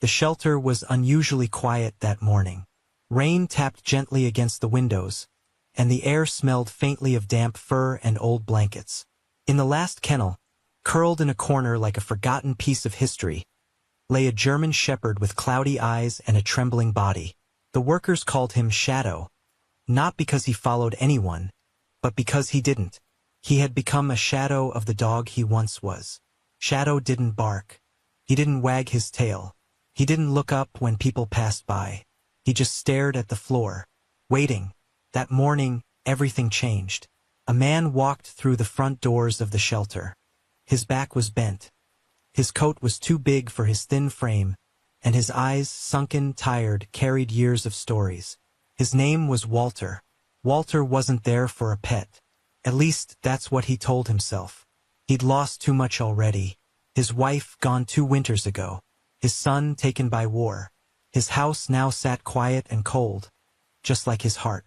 The shelter was unusually quiet that morning. Rain tapped gently against the windows, and the air smelled faintly of damp fur and old blankets. In the last kennel, curled in a corner like a forgotten piece of history, lay a German shepherd with cloudy eyes and a trembling body. The workers called him Shadow, not because he followed anyone, but because he didn't. He had become a shadow of the dog he once was. Shadow didn't bark. He didn't wag his tail. He didn't look up when people passed by. He just stared at the floor, waiting. That morning, everything changed. A man walked through the front doors of the shelter. His back was bent. His coat was too big for his thin frame, and his eyes, sunken, tired, carried years of stories. His name was Walter. Walter wasn't there for a pet. At least, that's what he told himself. He'd lost too much already. His wife gone 2 winters ago. His son taken by war. His house now sat quiet and cold, just like his heart.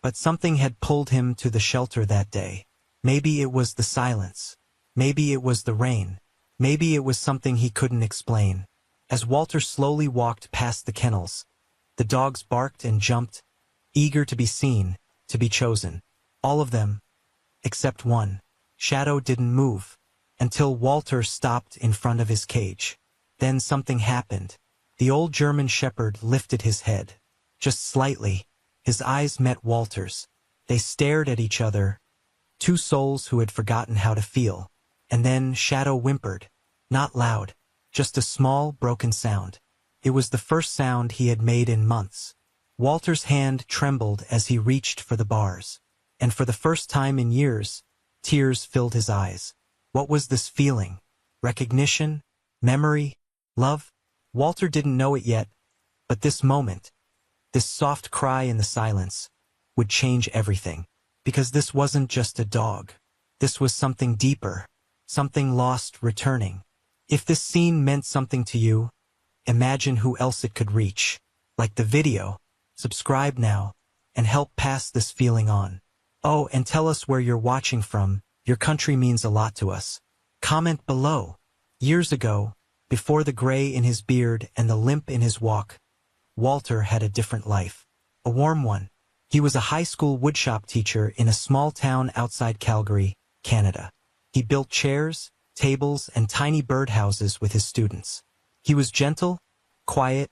But something had pulled him to the shelter that day. Maybe it was the silence. Maybe it was the rain. Maybe it was something he couldn't explain. As Walter slowly walked past the kennels, the dogs barked and jumped, eager to be seen, to be chosen. All of them, except one. Shadow didn't move, until Walter stopped in front of his cage. Then something happened. The old German shepherd lifted his head. Just slightly. His eyes met Walter's. They stared at each other, 2 souls who had forgotten how to feel. And then Shadow whimpered. Not loud, just a small, broken sound. It was the first sound he had made in months. Walter's hand trembled as he reached for the bars. And for the first time in years, tears filled his eyes. What was this feeling? Recognition? Memory? Love? Walter didn't know it yet, but this moment, this soft cry in the silence, would change everything. Because this wasn't just a dog. This was something deeper, something lost returning. If this scene meant something to you, imagine who else it could reach. Like the video, subscribe now, and help pass this feeling on. Oh, and tell us where you're watching from. Your country means a lot to us. Comment below. Years ago, before the gray in his beard and the limp in his walk, Walter had a different life. A warm one. He was a high school woodshop teacher in a small town outside Calgary, Canada. He built chairs, tables, and tiny birdhouses with his students. He was gentle, quiet,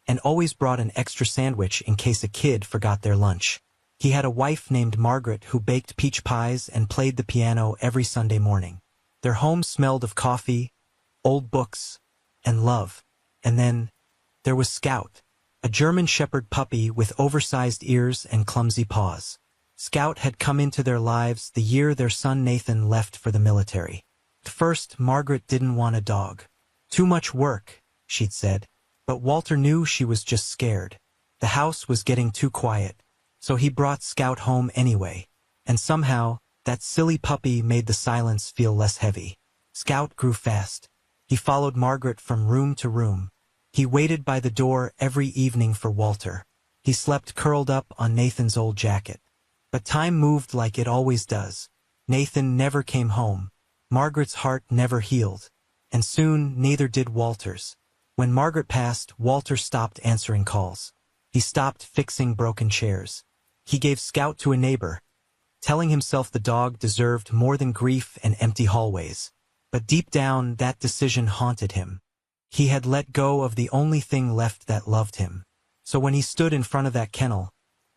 and always brought an extra sandwich in case a kid forgot their lunch. He had a wife named Margaret who baked peach pies and played the piano every Sunday morning. Their home smelled of coffee, old books, and love. And then, there was Scout, a German shepherd puppy with oversized ears and clumsy paws. Scout had come into their lives the year their son Nathan left for the military. At first, Margaret didn't want a dog. Too much work, she'd said. But Walter knew she was just scared. The house was getting too quiet. So he brought Scout home anyway. And somehow, that silly puppy made the silence feel less heavy. Scout grew fast. He followed Margaret from room to room. He waited by the door every evening for Walter. He slept curled up on Nathan's old jacket. But time moved like it always does. Nathan never came home. Margaret's heart never healed. And soon, neither did Walter's. When Margaret passed, Walter stopped answering calls. He stopped fixing broken chairs. He gave Scout to a neighbor, telling himself the dog deserved more than grief and empty hallways. But deep down, that decision haunted him. He had let go of the only thing left that loved him. So when he stood in front of that kennel,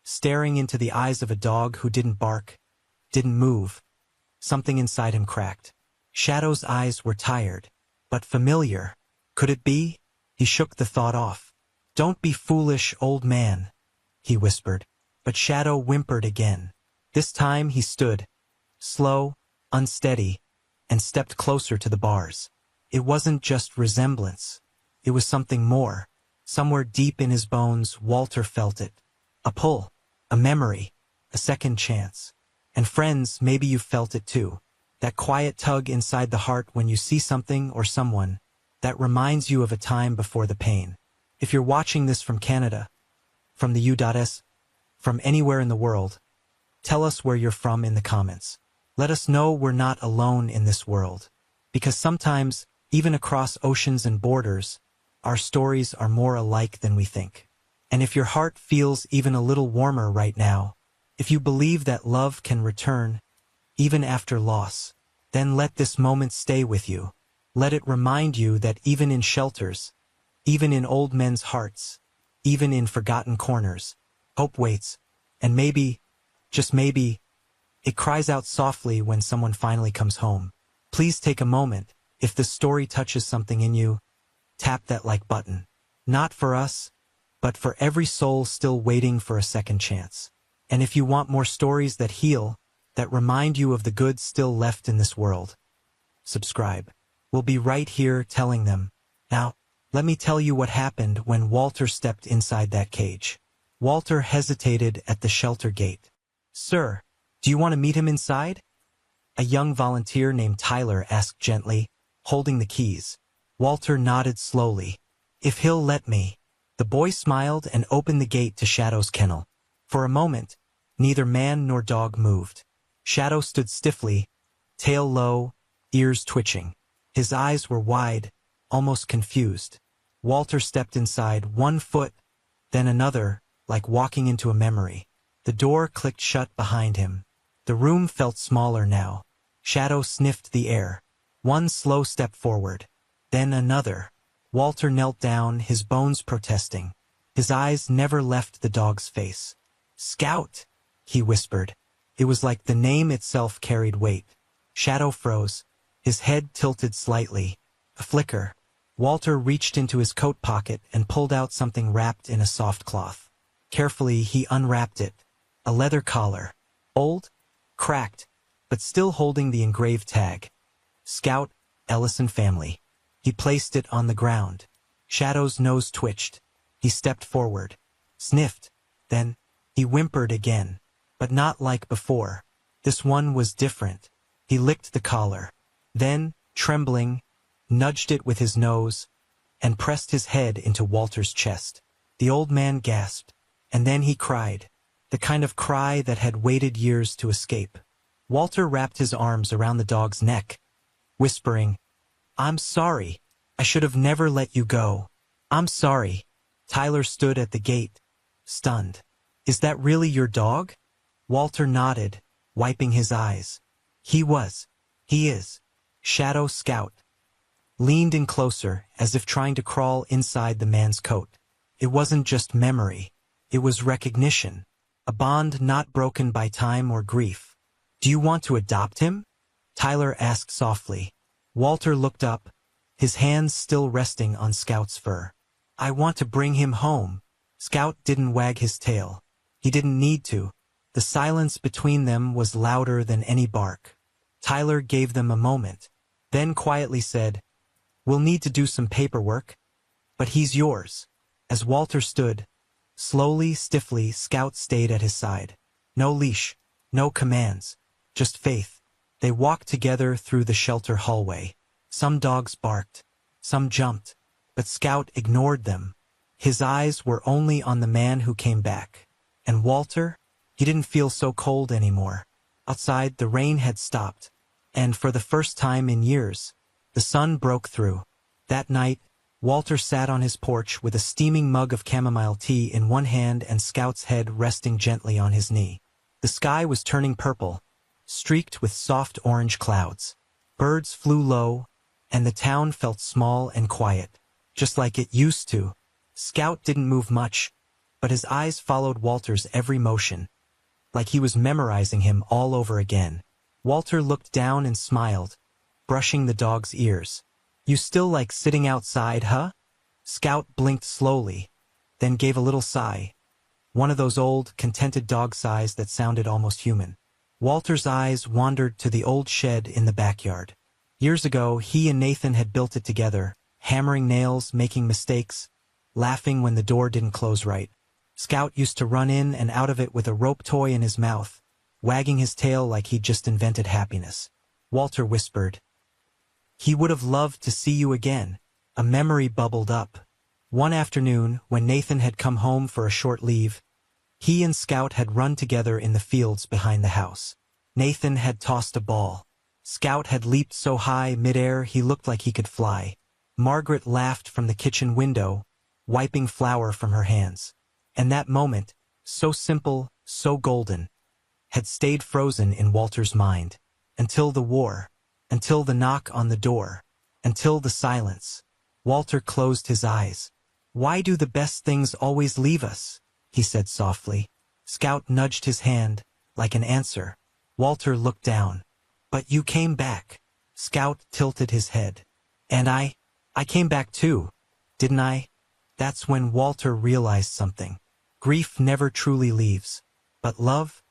staring into the eyes of a dog who didn't bark, didn't move, something inside him cracked. Shadow's eyes were tired, but familiar. Could it be? He shook the thought off. "Don't be foolish, old man," he whispered. But Shadow whimpered again. This time he stood, slow, unsteady, and stepped closer to the bars. It wasn't just resemblance. It was something more. Somewhere deep in his bones, Walter felt it. A pull, a memory, a second chance. And friends, maybe you've felt it too. That quiet tug inside the heart when you see something or someone that reminds you of a time before the pain. If you're watching this from Canada, from the U.S., from anywhere in the world, tell us where you're from in the comments. Let us know we're not alone in this world. Because sometimes, even across oceans and borders, our stories are more alike than we think. And if your heart feels even a little warmer right now, if you believe that love can return, even after loss, then let this moment stay with you. Let it remind you that even in shelters, even in old men's hearts, even in forgotten corners, hope waits, and maybe, just maybe, it cries out softly when someone finally comes home. Please take a moment. If the story touches something in you, tap that like button. Not for us, but for every soul still waiting for a second chance. And if you want more stories that heal, that remind you of the good still left in this world, subscribe. We'll be right here telling them. Now, let me tell you what happened when Walter stepped inside that cage. Walter hesitated at the shelter gate. "Sir, do you want to meet him inside?" A young volunteer named Tyler asked gently, holding the keys. Walter nodded slowly. "If he'll let me." The boy smiled and opened the gate to Shadow's kennel. For a moment, neither man nor dog moved. Shadow stood stiffly, tail low, ears twitching. His eyes were wide, almost confused. Walter stepped inside, one foot, then another, like walking into a memory. The door clicked shut behind him. The room felt smaller now. Shadow sniffed the air. One slow step forward, then another. Walter knelt down, his bones protesting. His eyes never left the dog's face. "Scout," he whispered. It was like the name itself carried weight. Shadow froze, his head tilted slightly. A flicker. Walter reached into his coat pocket and pulled out something wrapped in a soft cloth. Carefully, he unwrapped it. A leather collar. Old, cracked, but still holding the engraved tag. Scout, Ellison family. He placed it on the ground. Shadow's nose twitched. He stepped forward, sniffed, then he whimpered again, but not like before. This one was different. He licked the collar, then, trembling, nudged it with his nose, and pressed his head into Walter's chest. The old man gasped, and then he cried, the kind of cry that had waited years to escape. Walter wrapped his arms around the dog's neck, whispering, "I'm sorry. I should have never let you go. I'm sorry." Tyler stood at the gate, stunned. "Is that really your dog?" Walter nodded, wiping his eyes. He is. Shadow Scout leaned in closer, as if trying to crawl inside the man's coat. It wasn't just memory. It was recognition, a bond not broken by time or grief. "Do you want to adopt him?" Tyler asked softly. Walter looked up, his hands still resting on Scout's fur. "I want to bring him home." Scout didn't wag his tail. He didn't need to. The silence between them was louder than any bark. Tyler gave them a moment, then quietly said, "We'll need to do some paperwork, but he's yours." As Walter stood, slowly, stiffly, Scout stayed at his side. No leash, no commands, just faith. They walked together through the shelter hallway. Some dogs barked, some jumped, but Scout ignored them. His eyes were only on the man who came back. And Walter? He didn't feel so cold anymore. Outside, the rain had stopped, and for the first time in years, the sun broke through. That night, Walter sat on his porch with a steaming mug of chamomile tea in one hand and Scout's head resting gently on his knee. The sky was turning purple, streaked with soft orange clouds. Birds flew low, and the town felt small and quiet, just like it used to. Scout didn't move much, but his eyes followed Walter's every motion, like he was memorizing him all over again. Walter looked down and smiled, brushing the dog's ears. "You still like sitting outside, huh?" Scout blinked slowly, then gave a little sigh, one of those old, contented dog sighs that sounded almost human. Walter's eyes wandered to the old shed in the backyard. Years ago, he and Nathan had built it together, hammering nails, making mistakes, laughing when the door didn't close right. Scout used to run in and out of it with a rope toy in his mouth, wagging his tail like he'd just invented happiness. Walter whispered, "He would have loved to see you again." A memory bubbled up. One afternoon, when Nathan had come home for a short leave, he and Scout had run together in the fields behind the house. Nathan had tossed a ball. Scout had leaped so high midair he looked like he could fly. Margaret laughed from the kitchen window, wiping flour from her hands. And that moment, so simple, so golden, had stayed frozen in Walter's mind. Until the war, until the knock on the door, until the silence. Walter closed his eyes. "Why do the best things always leave us?" he said softly. Scout nudged his hand, like an answer. Walter looked down. "But you came back." Scout tilted his head. "And I came back too, didn't I?" That's when Walter realized something. Grief never truly leaves. But love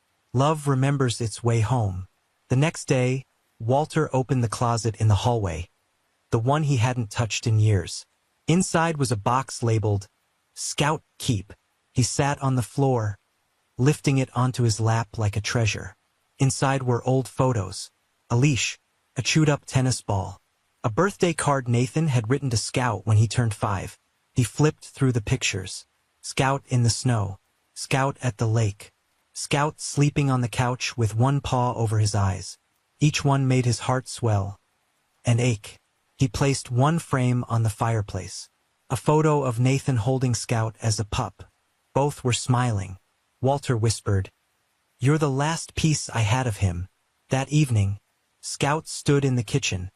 remembers its way home. The next day, Walter opened the closet in the hallway, the one he hadn't touched in years. Inside was a box labeled, "Scout Keep." He sat on the floor, lifting it onto his lap like a treasure. Inside were old photos, a leash, a chewed-up tennis ball, a birthday card Nathan had written to Scout when he turned 5. He flipped through the pictures. Scout in the snow, Scout at the lake, Scout sleeping on the couch with one paw over his eyes. Each one made his heart swell and ache. He placed one frame on the fireplace, a photo of Nathan holding Scout as a pup. Both were smiling. Walter whispered, "You're the last piece I had of him." That evening, Scout stood in the kitchen,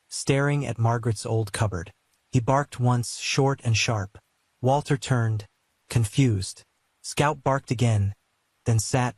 staring at Margaret's old cupboard. He barked once, short and sharp. Walter turned, confused. Scout barked again, then sat,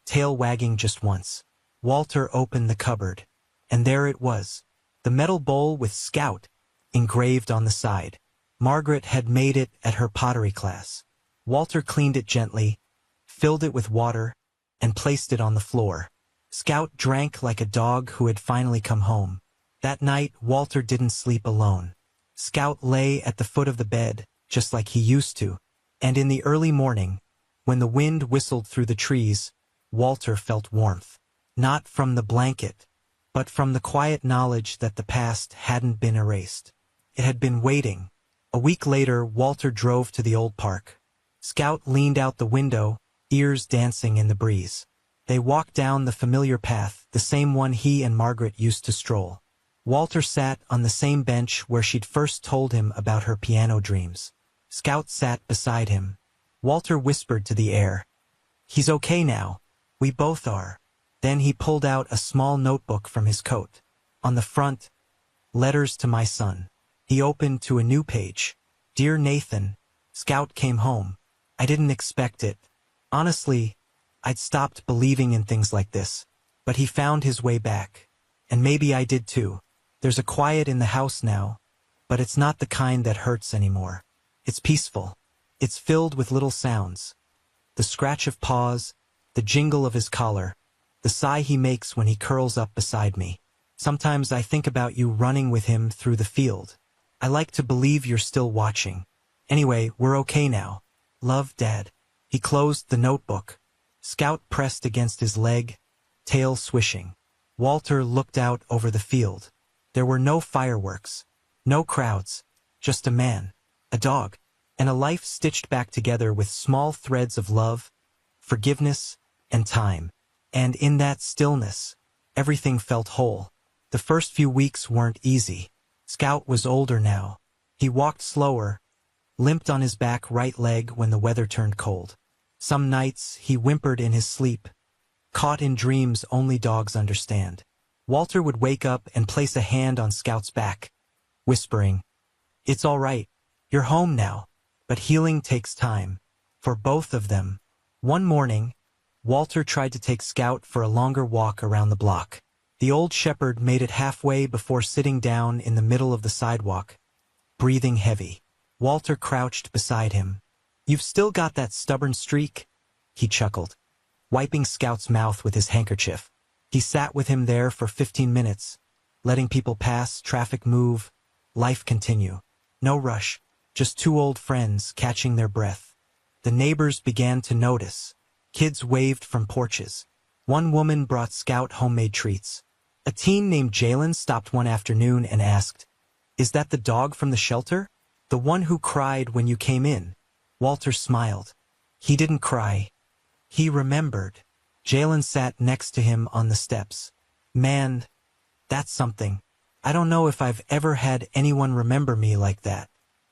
tail wagging just once. Walter opened the cupboard, and there it was, the metal bowl with Scout engraved on the side. Margaret had made it at her pottery class. Walter cleaned it gently, filled it with water, and placed it on the floor. Scout drank like a dog who had finally come home. That night, Walter didn't sleep alone. Scout lay at the foot of the bed, just like he used to. And in the early morning, when the wind whistled through the trees, Walter felt warmth. Not from the blanket, but from the quiet knowledge that the past hadn't been erased. It had been waiting. A week later, Walter drove to the old park. Scout leaned out the window, ears dancing in the breeze. They walked down the familiar path, the same one he and Margaret used to stroll. Walter sat on the same bench where she'd first told him about her piano dreams. Scout sat beside him. Walter whispered to the air, "He's okay now. We both are." Then he pulled out a small notebook from his coat. On the front, "Letters to my son." He opened to a new page. "Dear Nathan, Scout came home. I didn't expect it. Honestly, I'd stopped believing in things like this. But he found his way back. And maybe I did too. There's a quiet in the house now, but it's not the kind that hurts anymore. It's peaceful. It's filled with little sounds. The scratch of paws, the jingle of his collar, the sigh he makes when he curls up beside me. Sometimes I think about you running with him through the field. I like to believe you're still watching. Anyway, we're okay now. Love, Dad." He closed the notebook. Scout pressed against his leg, tail swishing. Walter looked out over the field. There were no fireworks, no crowds, just a man, a dog, and a life stitched back together with small threads of love, forgiveness, and time. And in that stillness, everything felt whole. The first few weeks weren't easy. Scout was older now. He walked slower, limped on his back right leg when the weather turned cold. Some nights he whimpered in his sleep, caught in dreams only dogs understand. Walter would wake up and place a hand on Scout's back, whispering, "It's all right. You're home now." But healing takes time, for both of them. One morning, Walter tried to take Scout for a longer walk around the block. The old shepherd made it halfway before sitting down in the middle of the sidewalk, breathing heavy. Walter crouched beside him. "You've still got that stubborn streak," he chuckled, wiping Scout's mouth with his handkerchief. He sat with him there for 15 minutes, letting people pass, traffic move, life continue. No rush, just two old friends catching their breath. The neighbors began to notice. Kids waved from porches. One woman brought Scout homemade treats. A teen named Jalen stopped one afternoon and asked, "Is that the dog from the shelter? The one who cried when you came in?" Walter smiled. He didn't cry. He remembered. Jalen sat next to him on the steps. "Man, that's something. I don't know if I've ever had anyone remember me like that.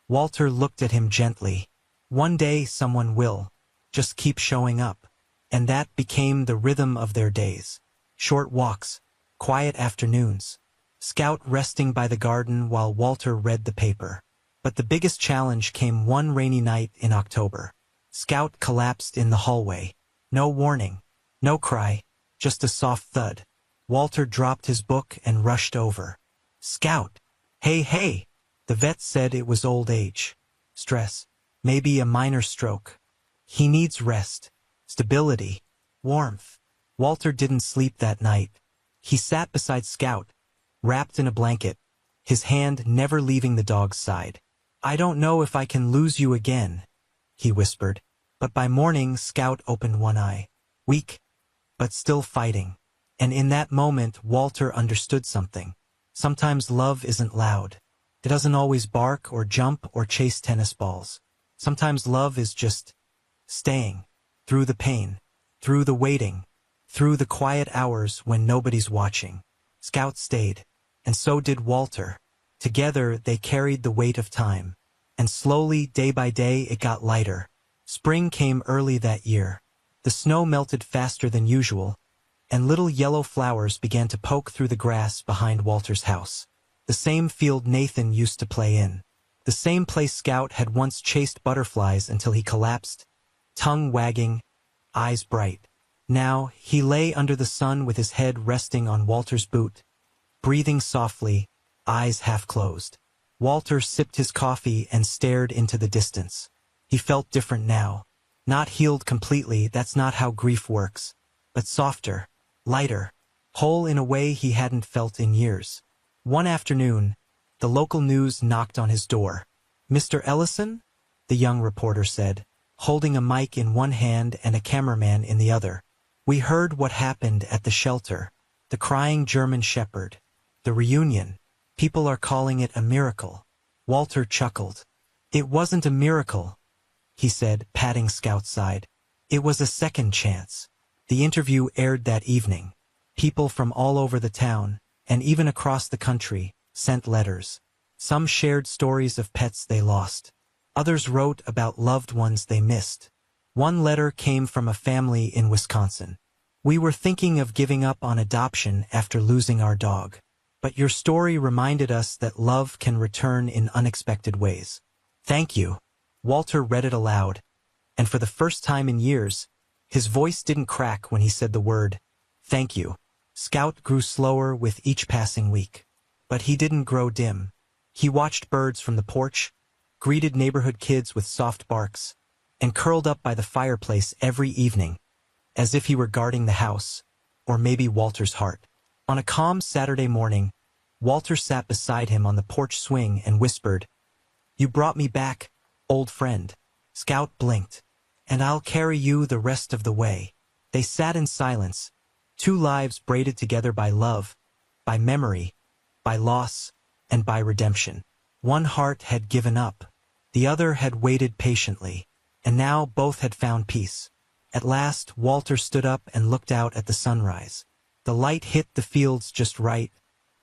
Walter looked at him gently. One day someone will. Just keep showing up. And that became the rhythm of their days. Short walks, quiet afternoons, Scout resting by the garden while Walter read the paper. But the biggest challenge came one rainy night in October. Scout collapsed in the hallway. No warning, no cry, just a soft thud. Walter dropped his book and rushed over. Scout! Hey, hey! The vet said it was old age. Stress. Maybe a minor stroke. He needs rest. Stability. Warmth. Walter didn't sleep that night. He sat beside Scout, wrapped in a blanket, his hand never leaving the dog's side. I don't know if I can lose you again, he whispered. But by morning Scout opened one eye. Weak, but still fighting. And in that moment Walter understood something. Sometimes love isn't loud. It doesn't always bark or jump or chase tennis balls. Sometimes love is just staying, through the pain, through the waiting, through the quiet hours when nobody's watching. Scout stayed, and so did Walter. Together they carried the weight of time. And slowly, day by day, it got lighter. Spring came early that year. The snow melted faster than usual, and little yellow flowers began to poke through the grass behind Walter's house. The same field Nathan used to play in. The same place Scout had once chased butterflies until he collapsed, tongue wagging, eyes bright. Now he lay under the sun with his head resting on Walter's boot, breathing softly, eyes half closed. Walter sipped his coffee and stared into the distance. He felt different now. Not healed completely, that's not how grief works, but softer, lighter, whole in a way he hadn't felt in years. One afternoon, the local news knocked on his door. Mr. Ellison? The young reporter said, holding a mic in one hand and a cameraman in the other. We heard what happened at the shelter. The crying German shepherd. The reunion. People are calling it a miracle. Walter chuckled. It wasn't a miracle, he said, patting Scout's side. It was a second chance. The interview aired that evening. People from all over the town, and even across the country, sent letters. Some shared stories of pets they lost. Others wrote about loved ones they missed. One letter came from a family in Wisconsin. We were thinking of giving up on adoption after losing our dog. But your story reminded us that love can return in unexpected ways. Thank you. Walter read it aloud, and for the first time in years, his voice didn't crack when he said the word, thank you. Scout grew slower with each passing week. But he didn't grow dim. He watched birds from the porch, greeted neighborhood kids with soft barks, and curled up by the fireplace every evening, as if he were guarding the house, or maybe Walter's heart. On a calm Saturday morning, Walter sat beside him on the porch swing and whispered, You brought me back, old friend. Scout blinked. And I'll carry you the rest of the way. They sat in silence, two lives braided together by love, by memory, by loss, and by redemption. One heart had given up. The other had waited patiently, and now both had found peace. At last, Walter stood up and looked out at the sunrise. The light hit the fields just right,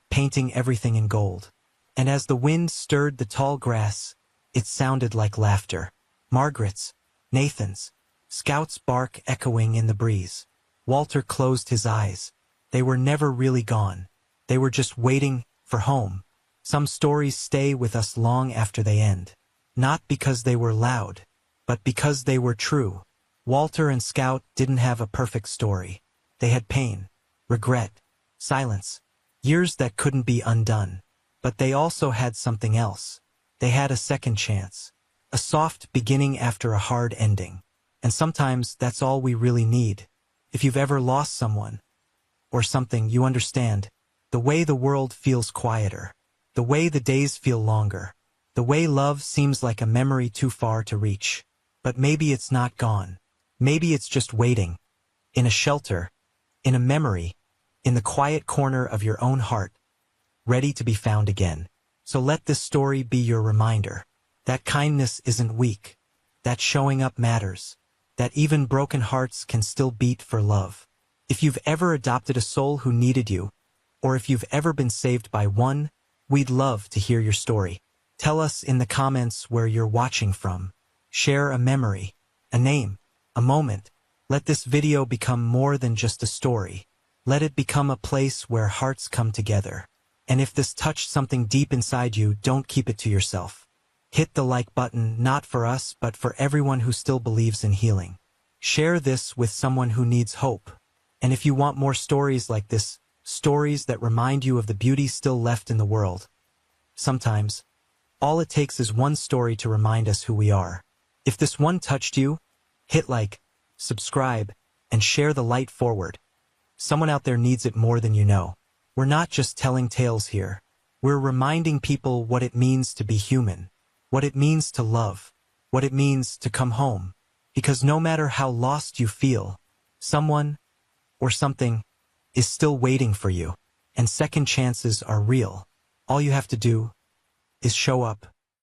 painting everything in gold. And as the wind stirred the tall grass, it sounded like laughter. Margaret's, Nathan's, Scout's bark echoing in the breeze. Walter closed his eyes. They were never really gone. They were just waiting for home. Some stories stay with us long after they end. Not because they were loud, but because they were true. Walter and Scout didn't have a perfect story. They had pain, regret, silence, years that couldn't be undone. But they also had something else. They had a second chance. A soft beginning after a hard ending. And sometimes that's all we really need. If you've ever lost someone, or something, you understand. The way the world feels quieter. The way the days feel longer. The way love seems like a memory too far to reach. But maybe it's not gone. Maybe it's just waiting. In a shelter. In a memory. In the quiet corner of your own heart. Ready to be found again. So let this story be your reminder. That kindness isn't weak. That showing up matters. That even broken hearts can still beat for love. If you've ever adopted a soul who needed you, or if you've ever been saved by one, We'd love to hear your story. Tell us in the comments where you're watching from. Share a memory, a name, a moment. Let this video become more than just a story. Let it become a place where hearts come together. And if this touched something deep inside you, don't keep it to yourself. Hit the like button, not for us, but for everyone who still believes in healing. Share this with someone who needs hope. And if you want more stories like this, stories that remind you of the beauty still left in the world, sometimes, all it takes is one story to remind us who we are. If this one touched you, hit like, subscribe, and share the light forward. Someone out there needs it more than you know. We're not just telling tales here. We're reminding people what it means to be human, what it means to love, what it means to come home. Because no matter how lost you feel, someone or something is still waiting for you, and second chances are real. All you have to do is show up.